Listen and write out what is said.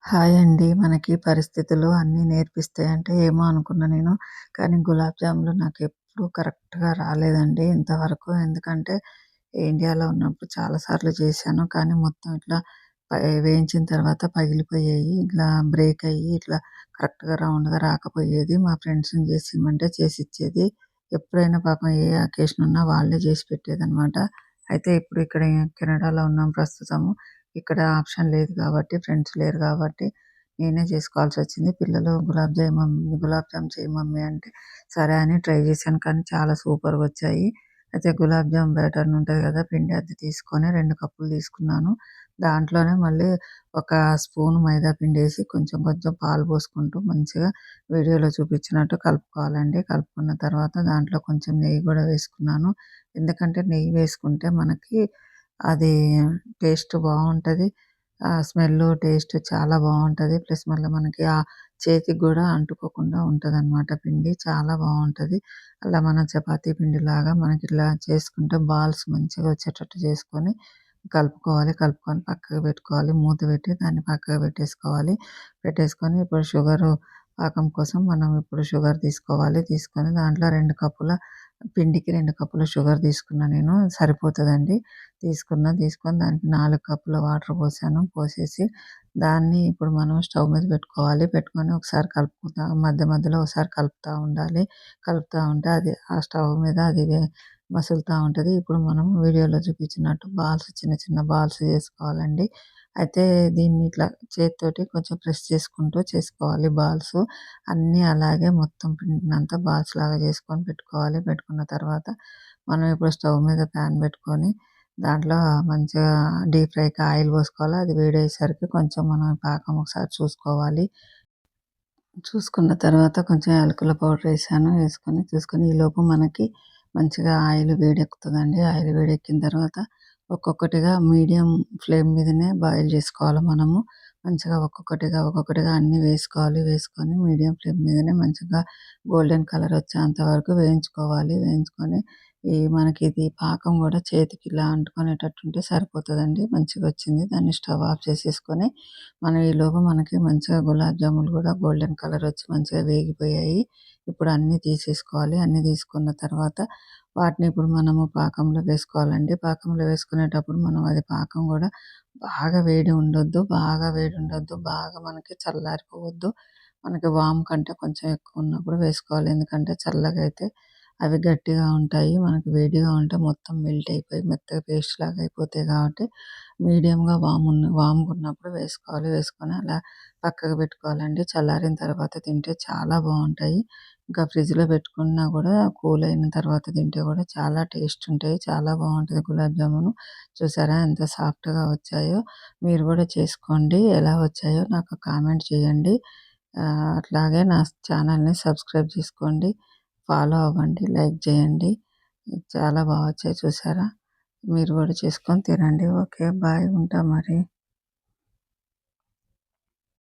Hi అండి. మనకి పరిస్థితులు అన్నీ నేర్పిస్తాయంటే ఏమో అనుకున్నా నేను. కానీ గులాబ్ జాములు నాకెప్పుడు కరెక్ట్‌గా రాలేదండి ఇంతవరకు. ఎందుకంటే ఇండియాలో ఉన్నప్పుడు చాలా సార్లు చేశాను. కానీ మొత్తం ఇట్లా వేయించిన తర్వాత పగిలిపోయాయి. ఇట్లా బ్రేక్ అయ్యి ఇట్లా కరెక్ట్‌గా రౌండ్‌గా రాకపోయేది. మా ఫ్రెండ్స్‌ని చేసి ఇమ్మంటే చేసిచ్చేది. ఎప్పుడైనా పాపం ఏ అకేషన్ ఉన్నా వాళ్ళే చేసి పెట్టేదనమాట. అయితే ఇప్పుడు ఇక్కడ కెనడాలో ఉన్నాం ప్రస్తుతము. ఇక్కడ ఆప్షన్ లేదు కాబట్టి, ఫ్రెండ్స్ లేరు కాబట్టి నేనే చేసుకోవాల్సొచ్చింది. పిల్లలు గులాబ్ జామ్ చెయ్యి మమ్మీ అంటే, సరే అని ట్రై చేశాను. కానీ చాలా సూపర్‌గొచ్చాయి. అయితే గులాబ్ జామ్ బ్యాటర్ ఉంటది కదా! పిండి అది తీసుకొని 2 కప్పులు తీసుకున్నాను. దాంట్లోనే మళ్ళీ ఒక స్పూన్ మైదా పిండేసి కొంచెం కొంచెం పాలు పోసుకుంటూ మంచిగా వీడియోలో చూపించినట్టు కలుపుకోవాలండి. కలుపుకున్న తర్వాత దాంట్లో కొంచెం నెయ్యి కూడా వేసుకున్నాను. ఎందుకంటే నెయ్యి వేసుకుంటే మనకి అది టేస్ట్ బావుంటది. స్మెల్లు, టేస్ట్ చాలా బావుంటది. ప్లస్ మళ్ళా మనకి చేతికి గూడా అంటుకోకుండా ఉంటదనమాట పిండి. చాలా బావుంటది. అలా మన చపాతీ పిండిలాగా మనకిట్లా చేసుకుంటే బాల్స్ మంచిగా వచ్చేటట్టు చేసుకొని కలుపుకోవాలి. కలుపుకొని పక్కకు పెట్టుకోవాలి. మూత పెట్టి దాన్ని పక్కకు పెట్టేసుకోవాలి. పెట్టేసుకొని ఇప్పుడు పాకం కోసం మనం ఇప్పుడు షుగర్ తీసుకోవాలి. తీసుకొని దాంట్లో 2 కప్పుల పిండికి 2 కప్పుల షుగర్ తీసుకున్నా నేను. సరిపోతదండి. తీసుకొని దానికి 4 కప్పుల వాటర్ పోసాను. పోసేసి దాన్ని ఇప్పుడు మనం స్టవ్ మీద పెట్టుకోవాలి. పెట్టుకొని ఒకసారి కలుపుకుంటా మధ్య మధ్యలో ఒకసారి కలుపుతా ఉండాలి. కలుపుతా ఉంటే అది ఆ స్టవ్ మీద అది మసులుతా ఉంటది. ఇప్పుడు మనం వీడియోలో చూపించినట్టు చిన్న చిన్న బాల్స్ చేసుకోవాలండి. అయితే దీన్ని ఇట్లా చేత్తోటి కొంచెం ప్రెస్ చేసుకుంటూ చేసుకోవాలి బాల్స్. అన్నీ అలాగే మొత్తం పిండినంతా బాల్స్ లాగా చేసుకొని పెట్టుకోవాలి. పెట్టుకున్న తర్వాత మనం ఇప్పుడు స్టవ్ మీద ప్యాన్ పెట్టుకొని దాంట్లో మంచిగా డీప్ ఫ్రైకి ఆయిల్ పోసుకోవాలి. అది వేడయ్యేసరికి కొంచెం మనం పాకం ఒకసారి చూసుకోవాలి. చూసుకున్న తర్వాత కొంచెం యాలకుల పౌడర్ ఏసాను. చూసుకొని ఈలోపు మనకి మంచిగా ఆయిల్ వేడెక్కుతదండి. ఆయిల్ వేడెక్కిన తర్వాత ఒక్కొక్కటిగా మీడియం ఫ్లేమ్ మీదనే బాయిల్ చేసుకోవాలి మనము. మంచిగా ఒక్కొక్కటిగా అన్నీ వేసుకోవాలి. వేసుకొని మీడియం ఫ్లేమ్ మీదనే మంచిగా గోల్డెన్ కలర్ వచ్చేంత వరకు వేయించుకోవాలి. వేయించుకొని మనకి ఇది పాకం గూడా చేతికి ఇలా అంటుకునేటట్టుంటే సరిపోతదండి. మంచిగొచ్చింది. దాన్ని స్టవ్ ఆఫ్ చేసేసుకొని మనం ఈలోపు మనకి మంచిగా గులాబ్ జాములు గూడా గోల్డెన్ కలర్ వచ్చి మంచిగా వేగిపోయాయి. ఇప్పుడు అన్నీ తీసేసుకోవాలి. అన్నీ తీసుకున్న తర్వాత వాటిని ఇప్పుడు మనము పాకంలో వేసుకోవాలండి. పాకంలో వేసుకునేటప్పుడు మనం అది పాకం గూడా బాగా వేడి ఉండొద్దు. బాగా మనకి చల్లారిపోవద్దు. మనకి వాము కంటే కొంచెం ఎక్కువ ఉన్నప్పుడు వేసుకోవాలి. ఎందుకంటే చల్లగా అయితే అవి గట్టిగా ఉంటాయి. మనకి వేడిగా ఉంటే మొత్తం మెల్ట్ అయిపోయి మెత్తగా పేస్ట్‌లాగా అయిపోతాయి కాబట్టి మీడియంగా వామ్‌గున్నప్పుడు వేసుకోవాలి. వేసుకొని అలా పక్కకు పెట్టుకోవాలండి. చల్లారిన తర్వాత తింటే చాలా బావుంటాయి. ఇంకా ఫ్రిడ్జ్‌లో పెట్టుకున్నా గూడా కూల్ అయిన తర్వాత తింటే గూడా చాలా టేస్ట్ ఉంటాయి. చాలా బావుంటది గులాబ్ జామును. చూసారా ఎంత సాఫ్ట్‌గా వచ్చాయో! మీరు గూడా చేసుకోండి. ఎలా వచ్చాయో నాకు కామెంట్ చేయండి. అట్లాగే నా ఛానల్‌ని సబ్స్క్రైబ్ చేసుకోండి. ఫాలో అవ్వండి. లైక్ చేయండి. చాలా వచ్చాయి చూసారా? మీరు గూడా చేసుకొని తినండి. ఓకే. బాయ్. ఉంటా మరి.